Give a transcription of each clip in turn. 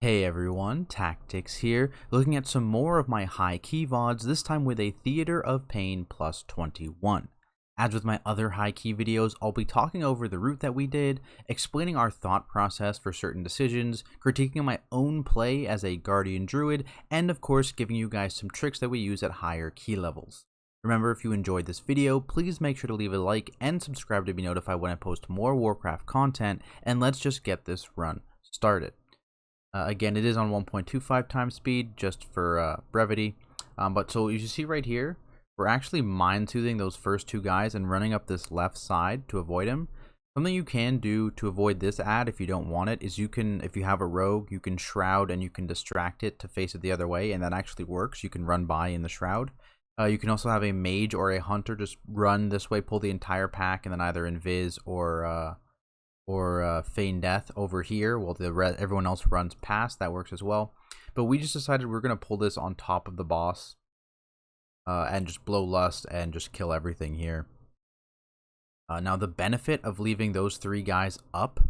Hey everyone, Tactics here, looking at some more of my high key VODs, this time with a Theater of Pain plus 21. As with my other high key videos, I'll be talking over the route that we did, explaining our thought process for certain decisions, critiquing my own play as a Guardian Druid, and of course giving you guys some tricks that we use at higher key levels. Remember, if you enjoyed this video, please make sure to leave a like and subscribe to be notified when I post more Warcraft content, and let's just get this run started. Again, it is on 1.25 times speed, just for brevity. But so you see right here, we're actually mind soothing those first two guys and running up this left side to avoid him. Something you can do to avoid this ad if you don't want it is you can, if you have a rogue, you can shroud and you can distract it to face it the other way, and that actually works. You can run by in the shroud. You can also have a mage or a hunter just run this way, pull the entire pack, and then either invis or feign death over here while everyone else runs past. That works as well. But we just decided we're going to pull this on top of the boss and just blow lust and just kill everything here. Now the benefit of leaving those three guys up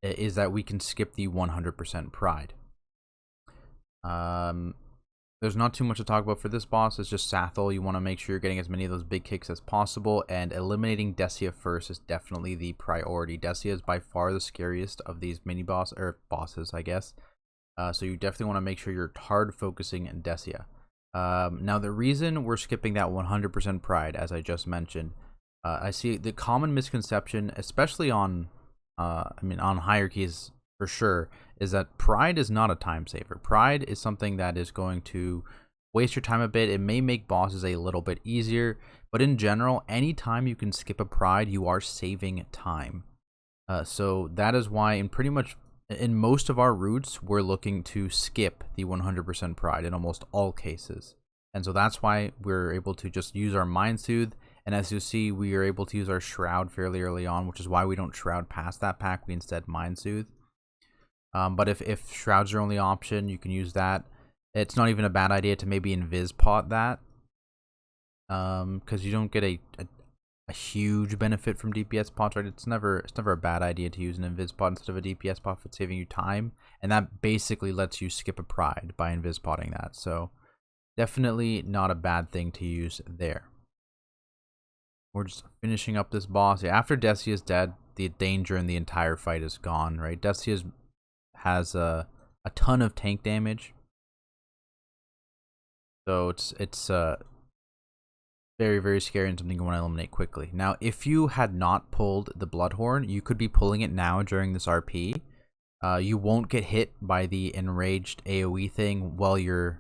is that we can skip the 100% pride. There's not too much to talk about for this boss. It's just Sathel. You want to make sure you're getting as many of those big kicks as possible, and eliminating Desia first is definitely the priority. Desia is by far the scariest of these mini bosses, I guess. So you definitely want to make sure you're hard focusing on Desia. Now the reason we're skipping that 100% pride, as I just mentioned, I see the common misconception, especially on, on higher keys for sure, is that pride is not a time saver. Pride is something that is going to waste your time a bit. It may make bosses a little bit easier, but in general, anytime you can skip a pride, you are saving time. So that is why in most of our routes, we're looking to skip the 100% pride in almost all cases. And so that's why we're able to just use our Mind Soothe. And as you see, we are able to use our Shroud fairly early on, which is why we don't Shroud past that pack. We instead Mind Soothe. But if Shroud's your only option, you can use that. It's not even a bad idea to maybe invis pot that, because you don't get a huge benefit from DPS pots, right? It's never a bad idea to use an invis pot instead of a DPS pot for saving you time, and that basically lets you skip a pride by invis potting that. So definitely not a bad thing to use there. We're just finishing up this boss. Yeah, after Desia is dead, the danger in the entire fight is gone, right? Desia has a ton of tank damage, so it's very, very scary and something you want to eliminate quickly. Now, if you had not pulled the Bloodhorn, you could be pulling it now during this RP. You won't get hit by the enraged AoE thing while you're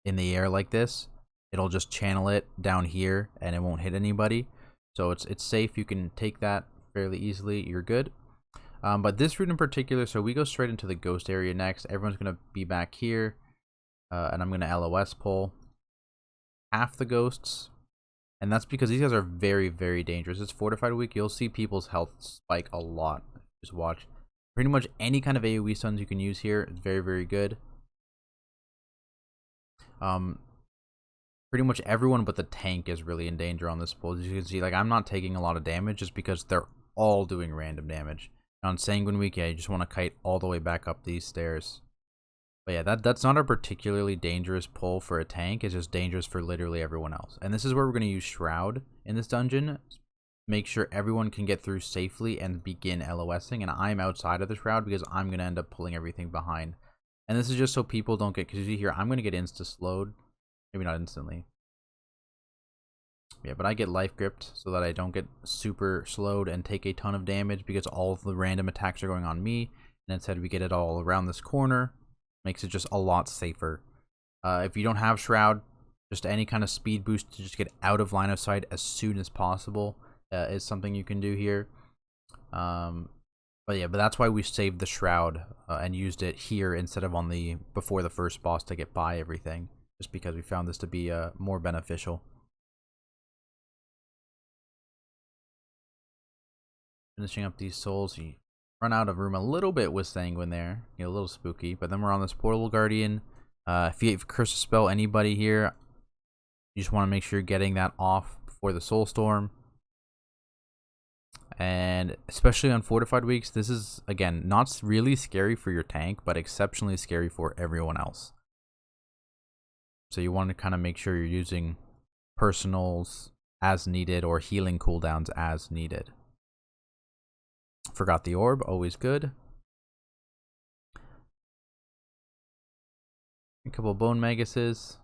in the air like this. It'll just channel it down here and it won't hit anybody. So it's safe. You can take that fairly easily. You're good. But this route in particular, so we go straight into the ghost area next. Everyone's going to be back here. And I'm going to LOS pull half the ghosts. And that's because these guys are very, very dangerous. It's Fortified Week. You'll see people's health spike a lot. Just watch. Pretty much any kind of AoE stuns you can use here. It's very, very good. Pretty much everyone but the tank is really in danger on this pull. As you can see, like, I'm not taking a lot of damage just because they're all doing random damage. On Sanguine Week, yeah, you just want to kite all the way back up these stairs. But yeah, that's not a particularly dangerous pull for a tank. It's just dangerous for literally everyone else. And this is where we're going to use Shroud in this dungeon. Make sure everyone can get through safely and begin LOSing. And I'm outside of the Shroud because I'm going to end up pulling everything behind. And this is just so people don't get, because you see here, I'm going to get insta-slowed. Maybe not instantly. Yeah, but I get life gripped so that I don't get super slowed and take a ton of damage because all of the random attacks are going on me. And instead we get it all around this corner. Makes it just a lot safer. If you don't have Shroud, just any kind of speed boost to just get out of line of sight as soon as possible is something you can do here. But that's why we saved the Shroud and used it here instead of on before the first boss to get by everything. Just because we found this to be more beneficial. Finishing up these souls, you run out of room a little bit with Sanguine there. A little spooky, but then we're on this Portal Guardian. If you curse a spell anybody here, you just want to make sure you're getting that off before the Soul Storm. And especially on fortified weeks, this is, again, not really scary for your tank, but exceptionally scary for everyone else. So you want to kind of make sure you're using personals as needed or healing cooldowns as needed. Forgot the orb, always good. A couple of bone maguses.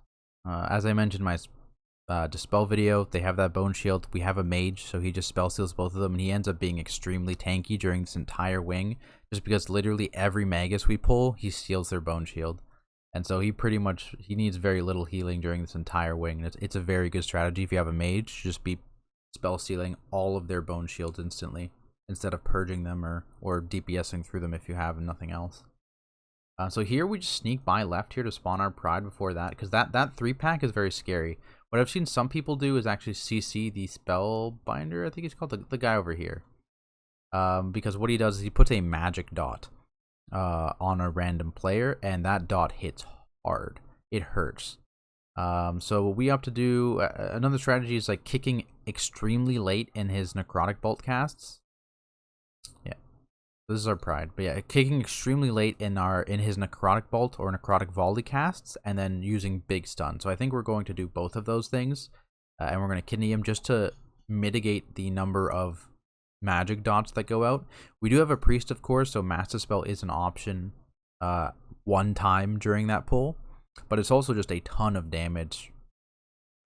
As I mentioned in my dispel video, they have that bone shield. We have a mage, so he just spell seals both of them, and he ends up being extremely tanky during this entire wing, just because literally every magus we pull, he steals their bone shield. And so he needs very little healing during this entire wing. It's a very good strategy if you have a mage, just be spell sealing all of their bone shields instantly, instead of purging them or DPSing through them if you have nothing else. So here we just sneak by left here to spawn our pride before that, because that 3-pack is very scary. What I've seen some people do is actually CC the Spellbinder, I think he's called, the guy over here. Because what he does is he puts a magic dot on a random player, and that dot hits hard. It hurts. So what we have to do, another strategy is like kicking extremely late in his Necrotic Bolt casts. Yeah. This is our pride, but yeah, kicking extremely late in his Necrotic Bolt or Necrotic Volley casts, and then using big stun. So I think we're going to do both of those things, and we're going to kidney him just to mitigate the number of magic dots that go out. We do have a priest, of course, so Mass Dispel is an option one time during that pull, but it's also just a ton of damage.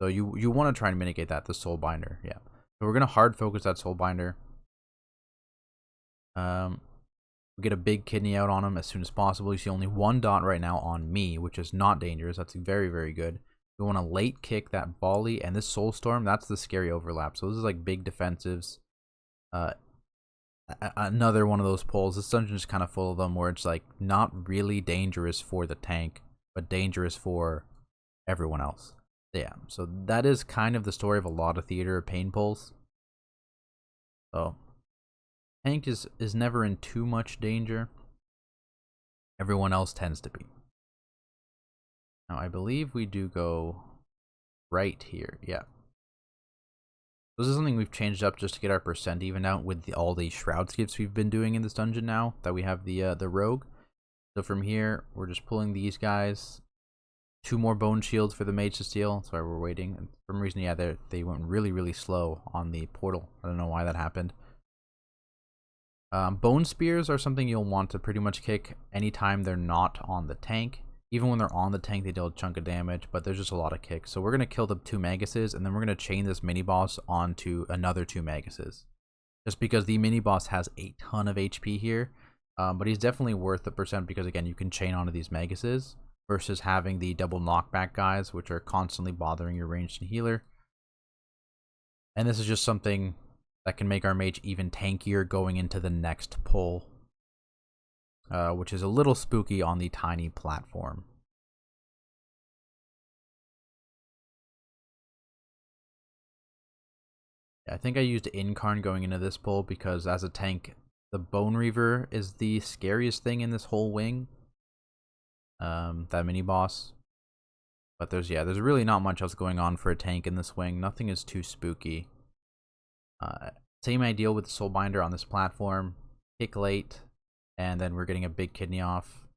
So you want to try and mitigate that, the Soulbinder, yeah. So we're going to hard focus that Soulbinder. We get a big kidney out on him as soon as possible. You see only one dot right now on me, which is not dangerous. That's very, very good. We want to late kick that volley, and this Soulstorm, that's the scary overlap. So this is like big defensives. Another one of those pulls. This dungeon is kind of full of them where it's like not really dangerous for the tank, but dangerous for everyone else. Yeah, so that is kind of the story of a lot of Theater of Pain pulls. So tank is never in too much danger. Everyone else tends to be. Now I believe we do go right here. Yeah. This is something we've changed up just to get our percent evened out with all the shroud skips we've been doing in this dungeon now that we have the rogue. So from here, we're just pulling these guys. 2 more bone shields for the mage to steal. That's why we're waiting. And for some reason, yeah, they went really, really slow on the portal. I don't know why that happened. Bone spears are something you'll want to pretty much kick anytime they're not on the tank. Even when they're on the tank, they deal a chunk of damage, but there's just a lot of kicks. So we're going to kill the 2 Maguses, and then we're going to chain this mini-boss onto another 2 Maguses. Just because the mini-boss has a ton of HP here, but he's definitely worth the percent because, again, you can chain onto these Maguses versus having the double knockback guys, which are constantly bothering your ranged and healer. And this is just something that can make our mage even tankier going into the next pull. Which is a little spooky on the tiny platform. Yeah, I think I used Incarn going into this pull because as a tank, the Bone Reaver is the scariest thing in this whole wing. That mini boss. But there's really not much else going on for a tank in this wing. Nothing is too spooky. Same idea with the Soulbinder on this platform. Kick late. And then we're getting a big kidney off.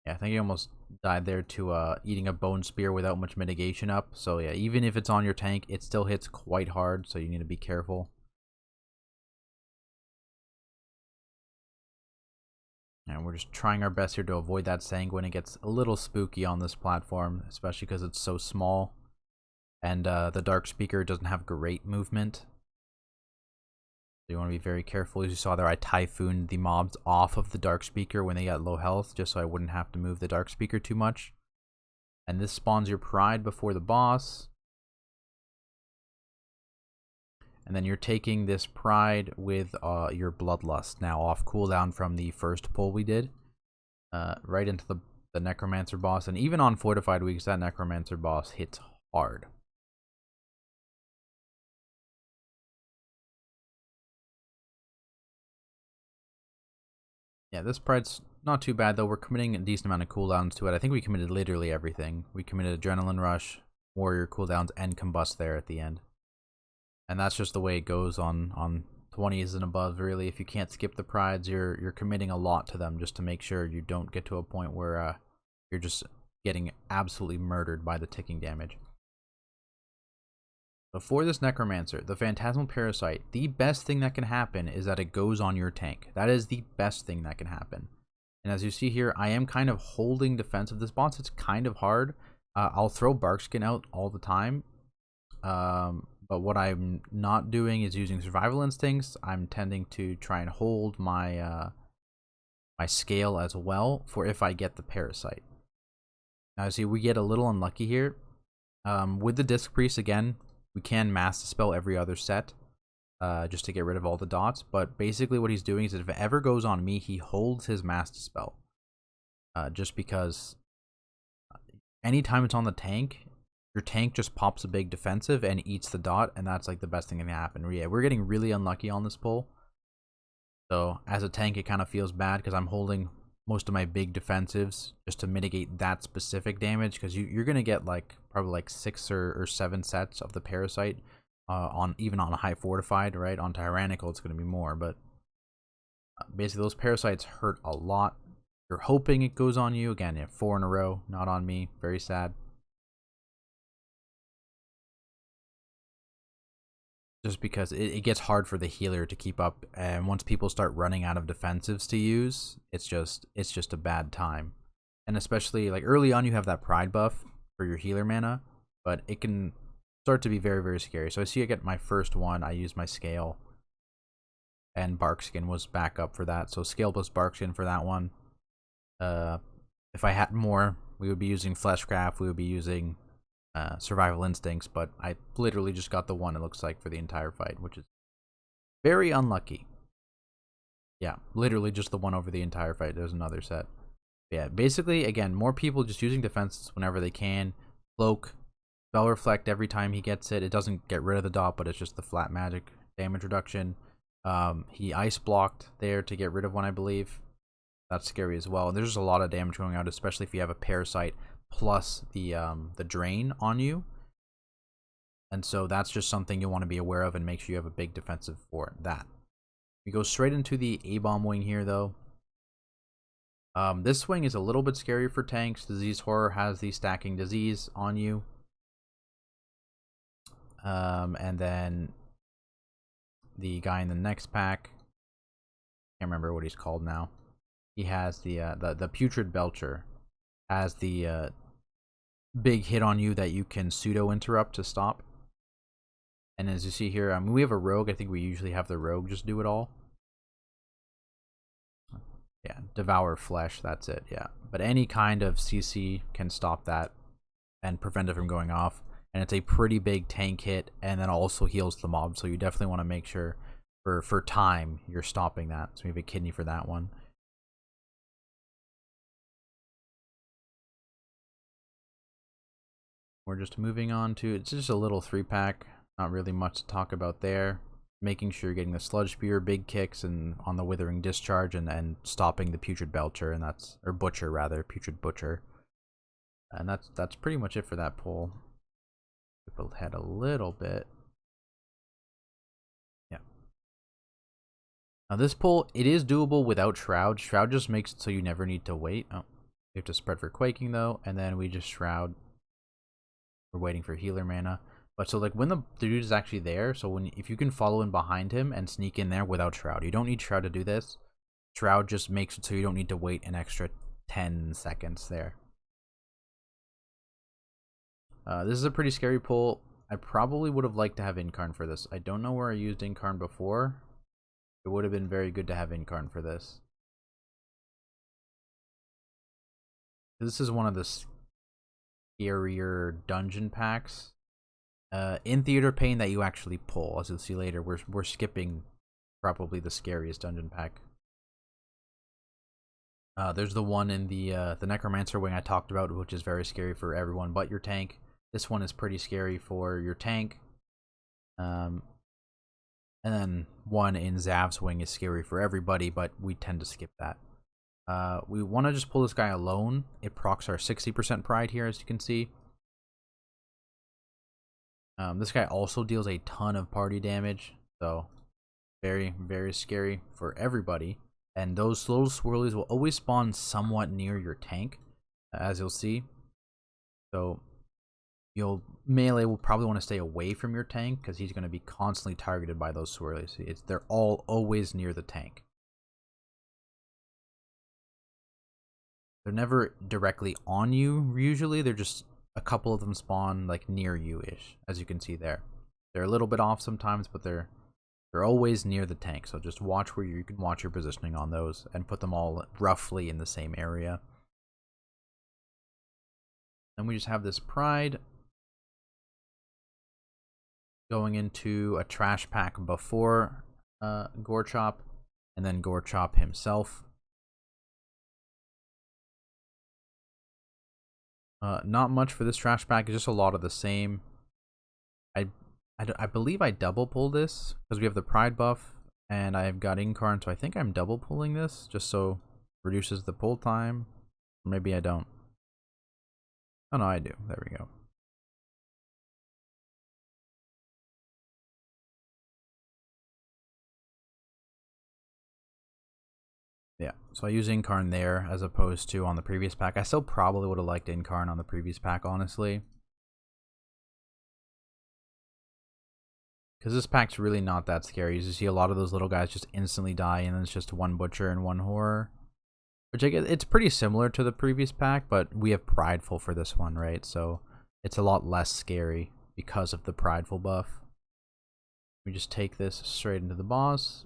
Yeah, I think he almost died there to eating a bone spear without much mitigation up. So yeah, even if it's on your tank, it still hits quite hard, so you need to be careful. And we're just trying our best here to avoid that sanguine. It gets a little spooky on this platform, especially because it's so small. And the Dark Speaker doesn't have great movement. So you want to be very careful. As you saw there, I typhooned the mobs off of the Dark Speaker when they got low health, just so I wouldn't have to move the Dark Speaker too much. And this spawns your pride before the boss. And then you're taking this pride with your bloodlust now off cooldown from the first pull we did. Right into the Necromancer boss. And even on fortified weeks, that Necromancer boss hits hard. Yeah, this pride's not too bad, though. We're committing a decent amount of cooldowns to it. I think we committed literally everything. We committed Adrenaline Rush, Warrior cooldowns, and Combust there at the end. And that's just the way it goes on 20s and above. Really, if you can't skip the prides, you're committing a lot to them just to make sure you don't get to a point where you're just getting absolutely murdered by the ticking damage. Before this Necromancer, the Phantasmal Parasite, the best thing that can happen is that it goes on your tank. That is the best thing that can happen. And as you see here, I am kind of holding defense of this boss. It's kind of hard. I'll throw Barkskin out all the time. But what I'm not doing is using Survival Instincts. I'm tending to try and hold my my scale as well for if I get the Parasite. Now see, we get a little unlucky here. With the Disc Priest, again, we can Mass Dispel every other set. Just to get rid of all the dots, but basically what he's doing is if it ever goes on me, he holds his Mass Dispel. Just because anytime it's on the tank, your tank just pops a big defensive and eats the dot, and that's like the best thing that can happen. Yeah, we're getting really unlucky on this pull. So as a tank, it kind of feels bad because I'm holding most of my big defensives just to mitigate that specific damage, because you're going to get like probably like 6 or 7 sets of the Parasite. Even on a high fortified, right? On tyrannical, it's going to be more, but basically those parasites hurt a lot. You're hoping it goes on you. Again, yeah, 4 in a row, not on me. Very sad. Just because it gets hard for the healer to keep up, and once people start running out of defensives to use, it's just a bad time. And especially like early on, you have that pride buff for your healer mana, but it can start to be very, very scary. So I see I get my first one, I use my scale, and Barkskin was back up for that. So scale plus Barkskin for that one. If I had more, we would be using Fleshcraft, we would be using Survival Instincts, but I literally just got the one, it looks like, for the entire fight, which is very unlucky. Yeah, literally just the one over the entire fight. There's another set. Yeah, basically, again, more people just using defenses whenever they can. Cloak, Spell Reflect every time he gets it. It doesn't get rid of the dot, but it's just the flat magic damage reduction. He ice blocked there to get rid of one, I believe. That's scary as well. And there's just a lot of damage going out, especially if you have a Parasite plus the drain on you. And so that's just something you want to be aware of and make sure you have a big defensive for that. We go straight into the A-Bomb wing here, though. This wing is a little bit scary for tanks. Disease Horror has the stacking disease on you. And then the guy in the next pack, can't remember what he's called now. He has the Putrid Belcher has the big hit on you that you can pseudo interrupt to stop. And as you see here, we have a rogue. I think we usually have the rogue just do it all. Yeah, Devour Flesh, that's it, yeah. But any kind of CC can stop that and prevent it from going off. And it's a pretty big tank hit, and then also heals the mob, so you definitely want to make sure for time you're stopping that. So we have a kidney for that one. We're just moving on to, it's just a little 3-pack, not really much to talk about there. Making sure you're getting the Sludge Spear, big kicks, and on the Withering Discharge, and stopping the Putrid Belcher, and that's, or Butcher rather, Putrid Butcher. And that's pretty much it for that pull. People head a little bit. Yeah. Now this pull, it is doable without Shroud. Shroud just makes it so you never need to wait. Oh, we have to spread for Quaking though, and then we just Shroud. We're waiting for healer mana. But so like when the dude is actually there, so if you can follow in behind him and sneak in there without Shroud. You don't need Shroud to do this. Shroud just makes it so you don't need to wait an extra 10 seconds there. This is a pretty scary pull. I probably would have liked to have Incarn for this. I don't know where I used Incarn before. It would have been very good to have Incarn for this. This is one of the scarier dungeon packs in Theater Pain that you actually pull. As you'll see later, we're skipping probably the scariest dungeon pack. There's the one in the Necromancer wing I talked about, which is very scary for everyone but your tank. This one is pretty scary for your tank. And then one in Zav's wing is scary for everybody, but we tend to skip that. We want to just pull this guy alone. It procs our 60% pride here, as you can see. This guy also deals a ton of party damage, so very, very scary for everybody. And those little swirlies will always spawn somewhat near your tank, as you'll see. So melee will probably want to stay away from your tank because he's going to be constantly targeted by those swirlies. They're all always near the tank. They're never directly on you, usually. They're just a couple of them spawn like near you-ish, as you can see there. They're a little bit off sometimes, but they're always near the tank. So just watch where you can watch your positioning on those and put them all roughly in the same area. Then we just have this Pride going into a trash pack before Gorechop, and then Gorechop himself. Not much for this trash pack, it's just a lot of the same. I believe I double pull this because we have the Pride buff and I've got Incarn, so I think I'm double pulling this just so reduces the pull time. Or maybe I don't. Oh no, I do. There we go. Yeah, so I use Incarn there as opposed to on the previous pack. I still probably would have liked Incarn on the previous pack, honestly. Because this pack's really not that scary. You see a lot of those little guys just instantly die, and then it's just one Butcher and one Horror. Which I guess it's pretty similar to the previous pack, but we have Prideful for this one, right? So it's a lot less scary because of the Prideful buff. We just take this straight into the boss.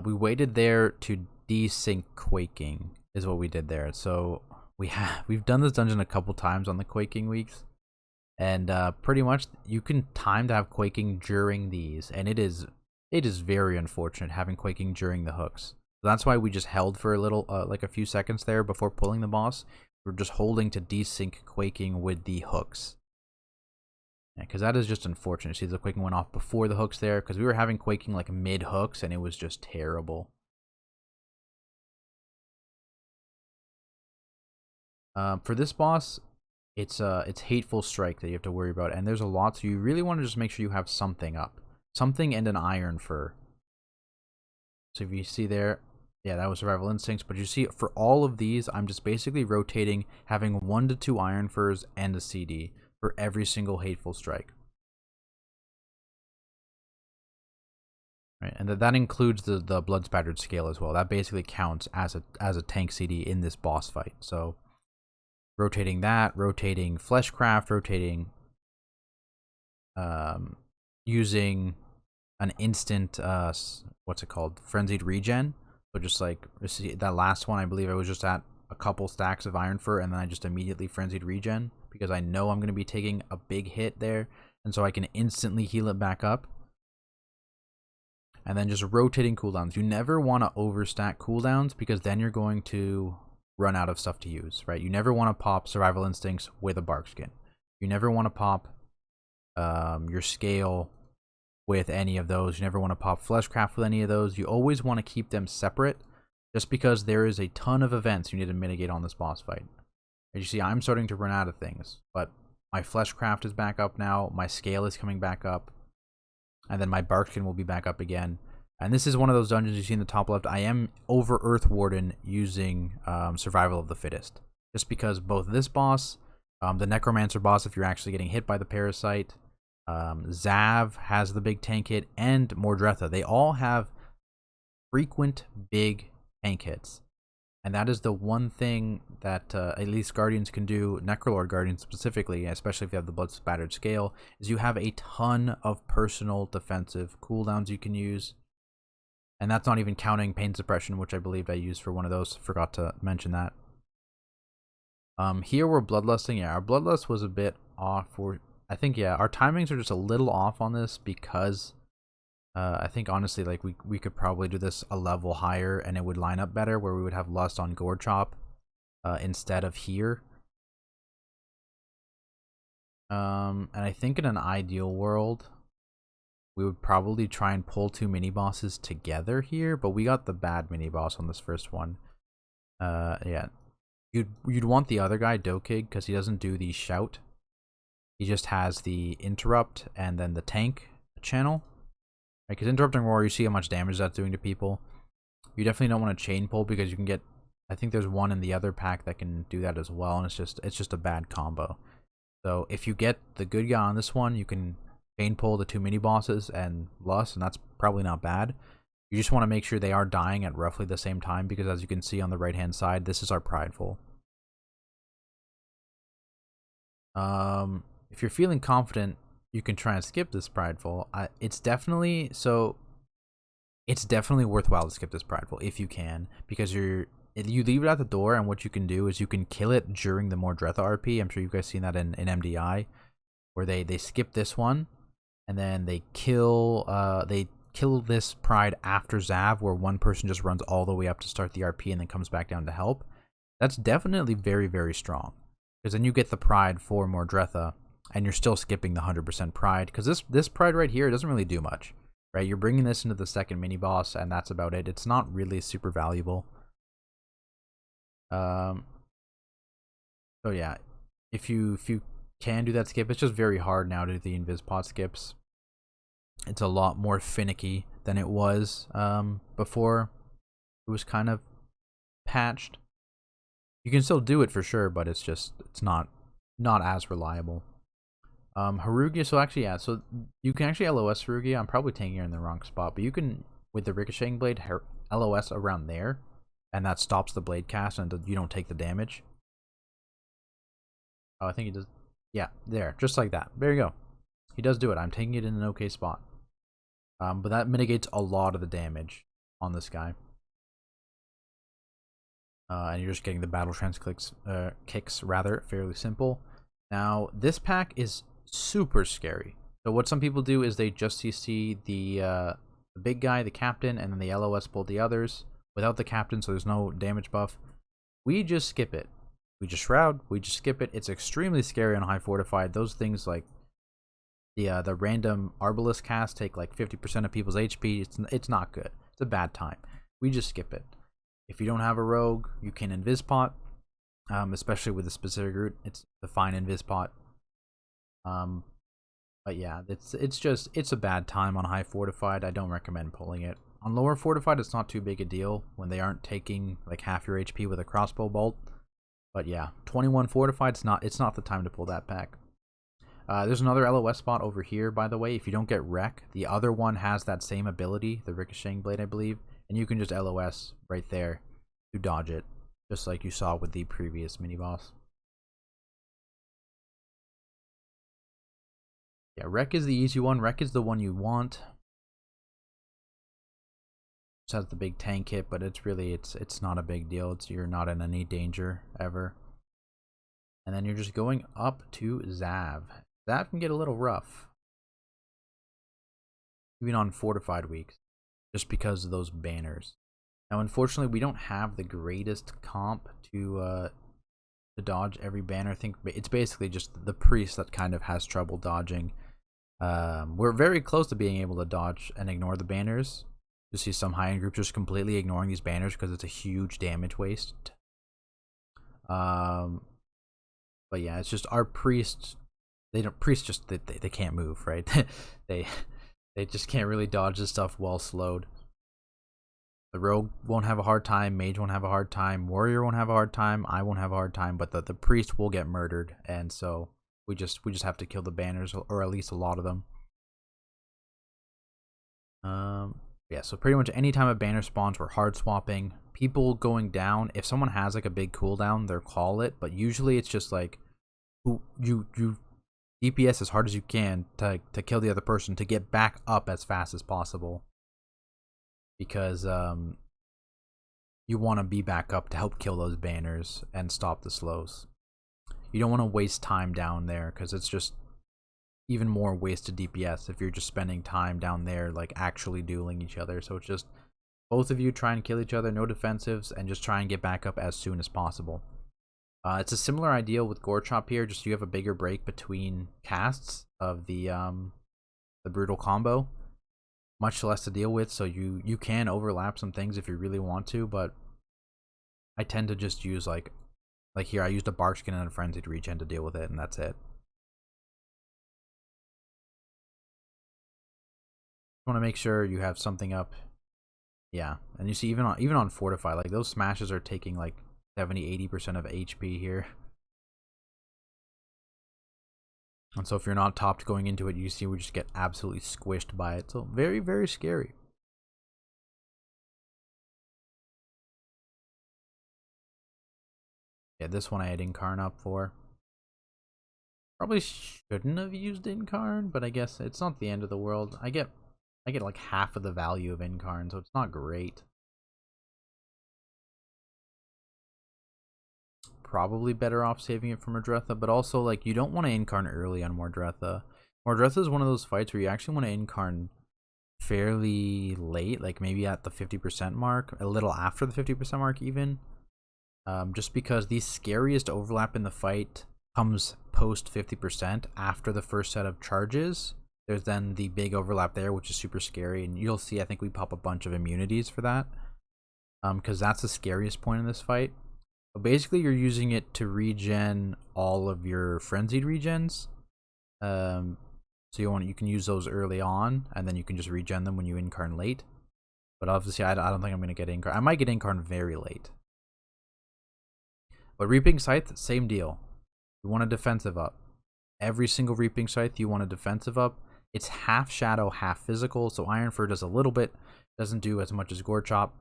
We waited there to desync Quaking is what we did there. So we've done this dungeon a couple times on the Quaking weeks, and pretty much you can time to have Quaking during these, and it is very unfortunate having Quaking during the hooks. So that's why we just held for a little, like a few seconds there before pulling the boss. We're just holding to desync Quaking with the hooks. Yeah, because that is just unfortunate. See, the Quaking went off before the hooks there, because we were having Quaking like mid-hooks, and it was just terrible. For this boss, it's Hateful Strike that you have to worry about, and there's a lot, so you really want to just make sure you have something up. Something and an Iron Fur. So if you see there, yeah, that was Survival Instincts, but you see, for all of these, I'm just basically rotating, having 1 to 2 Iron Furs and a CD for every single Hateful Strike. Right, and that includes the Blood Spattered Scale as well. That basically counts as a tank CD in this boss fight. So rotating that, rotating Fleshcraft, rotating using an instant what's it called? Frenzied Regen. So just like that last one, I believe I was just at a couple stacks of Iron Fur, and then I just immediately Frenzied Regen because I know I'm going to be taking a big hit there, and so I can instantly heal it back up. And then just rotating cooldowns. You never want to overstack cooldowns because then you're going to run out of stuff to use, right? You never want to pop Survival Instincts with a Bark Skin. You never want to pop your Scale with any of those. You never want to pop Fleshcraft with any of those. You always want to keep them separate just because there is a ton of events you need to mitigate on this boss fight. As you see, I'm starting to run out of things, but my Fleshcraft is back up now. My Scale is coming back up. And then my Barkskin will be back up again. And this is one of those dungeons you see in the top left. I am over Earth Warden using Survival of the Fittest. Just because both this boss, the Necromancer boss, if you're actually getting hit by the Parasite, Zav has the big tank hit, and Mordretha. They all have frequent big tank hits. And that is the one thing that at least Guardians can do, Necrolord Guardians specifically, especially if you have the Blood Spattered Scale, is you have a ton of personal defensive cooldowns you can use. And that's not even counting Pain Suppression, which I believed I used for one of those. Forgot to mention that. Here we're Bloodlusting. Yeah, our Bloodlust was a bit off. I think, yeah, our timings are just a little off on this because I think honestly, like we could probably do this a level higher and it would line up better, where we would have Lust on Gorechop instead of here. And I think in an ideal world, we would probably try and pull 2 mini bosses together here, but we got the bad mini boss on this first one. Yeah. You'd want the other guy, Dokig, because he doesn't do the shout. He just has the interrupt and then the tank channel. Because interrupting roar, you see how much damage that's doing to people. You definitely don't want to chain pull because you can get. I think there's one in the other pack that can do that as well, and it's just a bad combo. So if you get the good guy on this one, you can chain pull the 2 mini bosses and Lust, and that's probably not bad. You just want to make sure they are dying at roughly the same time, because as you can see on the right hand side, this is our prideful. If you're feeling confident, you can try and skip this prideful. It's definitely worthwhile to skip this prideful if you can, because you leave it at the door, and what you can do is you can kill it during the Mordretha RP. I'm sure you guys seen that in MDI, where they skip this one, and then they kill this pride after Zav, where one person just runs all the way up to start the RP and then comes back down to help. That's definitely very, very strong, because then you get the pride for Mordretha, and you're still skipping the 100% pride, because this pride right here doesn't really do much, right? You're bringing this into the second mini boss, and that's about it. It's not really super valuable. So yeah, if you can do that skip, it's just very hard now to do the invis pot skips. It's a lot more finicky than it was before it was kind of patched. You can still do it for sure, but it's not as reliable. Harugia, so actually, yeah, so you can actually LOS Harugia. I'm probably taking her in the wrong spot, but you can, with the ricocheting blade, LOS around there, and that stops the blade cast, and you don't take the damage. Oh, I think he does. Yeah, there, just like that. There you go. He does do it. I'm taking it in an okay spot. But that mitigates a lot of the damage on this guy. And you're just getting the battle trance kicks rather, fairly simple. Now, this pack is super scary. So what some people do is they just CC the big guy, the captain, and then the LOS pull the others without the captain, so there's no damage buff. We just skip it. We just shroud, we just skip it. It's extremely scary on high fortified. Those things like the random Arbalest cast take like 50% of people's HP. It's not good. It's a bad time. We just skip it. If you don't have a rogue, you can invis pot, especially with a specific route. It's the fine invis pot. But yeah, it's a bad time on high fortified. I don't recommend pulling it. On lower fortified, it's not too big a deal when they aren't taking like half your HP with a crossbow bolt. But yeah, 21 fortified, it's not the time to pull that pack. There's another LOS spot over here, by the way. If you don't get wreck, the other one has that same ability, the ricocheting blade, I believe, and you can just LOS right there to dodge it, just like you saw with the previous mini boss. Yeah, wreck is the easy one. Wreck is the one you want. It has the big tank hit, but it's not a big deal. You're not in any danger ever. And then you're just going up to Zav. Zav can get a little rough, even on fortified weeks, just because of those banners. Now, unfortunately, we don't have the greatest comp to dodge every banner. I think it's basically just the priest that kind of has trouble dodging. We're very close to being able to dodge and ignore the banners. You see some high-end groups just completely ignoring these banners because it's a huge damage waste. But yeah, it's just our priests. They can't move, right? they just can't really dodge this stuff while slowed. The rogue won't have a hard time, mage won't have a hard time, warrior won't have a hard time, I won't have a hard time, but the priest will get murdered, and so we just have to kill the banners, or at least a lot of them. Yeah, so pretty much any time a banner spawns, we're hard swapping. People going down, if someone has like a big cooldown, they'll call it, but usually it's just like you DPS as hard as you can to kill the other person to get back up as fast as possible, because you want to be back up to help kill those banners and stop the slows. You don't want to waste time down there, because it's just even more wasted DPS if you're just spending time down there like actually dueling each other. So it's just both of you try and kill each other, no defensives, and just try and get back up as soon as possible. It's a similar idea with Gore Chop here, just you have a bigger break between casts of the brutal combo. much less to deal with, so you can overlap some things if you really want to, but I tend to just use like here I used a bark skin and a frenzied regen to deal with it, and that's it. Want to make sure you have something up. Yeah, and you see even on fortify, like those smashes are taking like 70-80% of HP here. And so if you're not topped going into it, you see we just get absolutely squished by it. So very, very scary. Yeah, this one I had Incarn up for. Probably shouldn't have used Incarn, but I guess it's not the end of the world. I get like half of the value of Incarn, so it's not great. Probably better off saving it for Mordretha, but also like you don't want to Incarn early on Mordretha. Mordretha is one of those fights where you actually want to Incarn fairly late, like maybe at the 50% mark, a little after the 50% mark even. Just because the scariest overlap in the fight comes post 50% after the first set of charges. There's then the big overlap there, which is super scary, and you'll see I think we pop a bunch of immunities for that, because that's the scariest point in this fight. But basically you're using it to regen all of your frenzied regens, so you can use those early on, and then you can just regen them when you Incarn late. But obviously I don't think I'm going to get Incarn. I might get Incarn very late. But Reaping Scythe, same deal. You want a defensive up. Every single Reaping Scythe you want a defensive up. It's half shadow, half physical, so Iron Fur does a little bit, doesn't do as much as Gore Chop.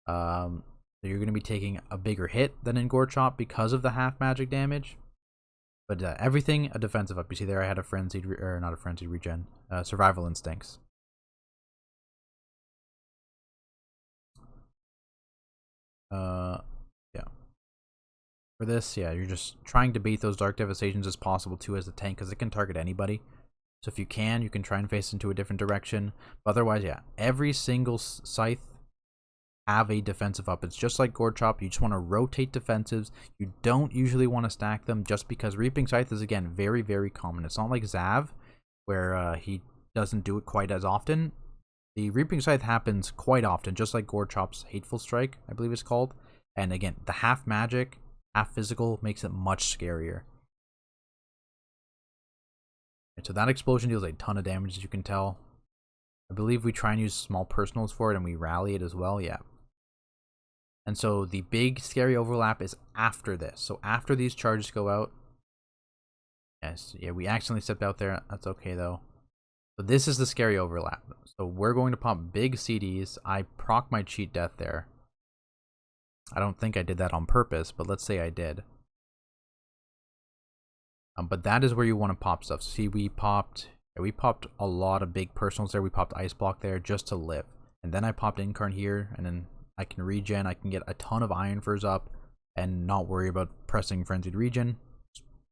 So you're going to be taking a bigger hit than in Gore Chop because of the half magic damage. But everything a defensive up. You see there I had a frenzied, or not a frenzied regen, survival instincts. Yeah. For this, yeah, you're just trying to bait those Dark Devastations as possible too as a tank, because it can target anybody. So if you can try and face into a different direction. But otherwise, yeah, every single scythe have a defensive up. It's just like Gore Chop. You just want to rotate defensives. You don't usually want to stack them, just because Reaping Scythe is, again, very, very common. It's not like Zav, where he doesn't do it quite as often. The Reaping Scythe happens quite often, just like Gore Chop's Hateful Strike, I believe it's called. And again, the half magic, half physical makes it much scarier. And so that explosion deals a ton of damage, as you can tell. I believe we try and use small personals for it, and we rally it as well, yeah. And so the big scary overlap is after this. So after these charges go out. Yes, yeah, we accidentally stepped out there. That's okay though. So this is the scary overlap. So we're going to pop big CDs. I proc my cheat death there. I don't think I did that on purpose, but let's say I did. But that is where you want to pop stuff. See, we popped a lot of big personals there. We popped Ice Block there just to live. And then I popped Incarn here, and then I can regen. I can get a ton of Iron Furs up and not worry about pressing Frenzied Regen.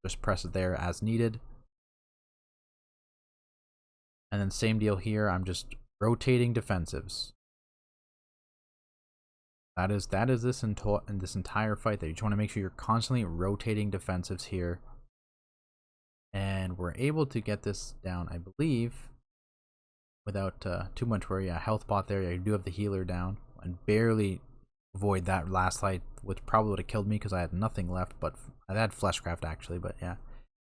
Just press it there as needed. And then same deal here. I'm just rotating defensives. That is this entire fight there. You just want to make sure you're constantly rotating defensives here. And we're able to get this down, I believe, without too much worry. Yeah, health bot there. Yeah, you do have the healer down, and barely avoid that last light, which probably would have killed me because I had nothing left. But I had Fleshcraft actually, but yeah.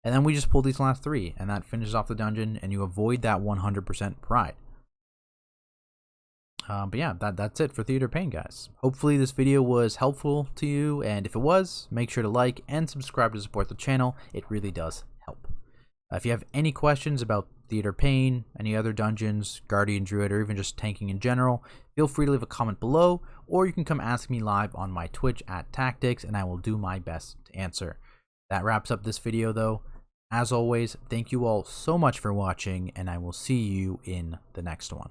And then we just pulled these last three, and that finishes off the dungeon, and you avoid that 100% pride. But yeah, that's it for Theater Pain, guys. Hopefully this video was helpful to you, and if it was, make sure to like and subscribe to support the channel. It really does help. If you have any questions about Theater Pain, any other dungeons, Guardian Druid, or even just tanking in general, feel free to leave a comment below, or you can come ask me live on my Twitch at Tactics, and I will do my best to answer. That wraps up this video, though. As always, thank you all so much for watching, and I will see you in the next one.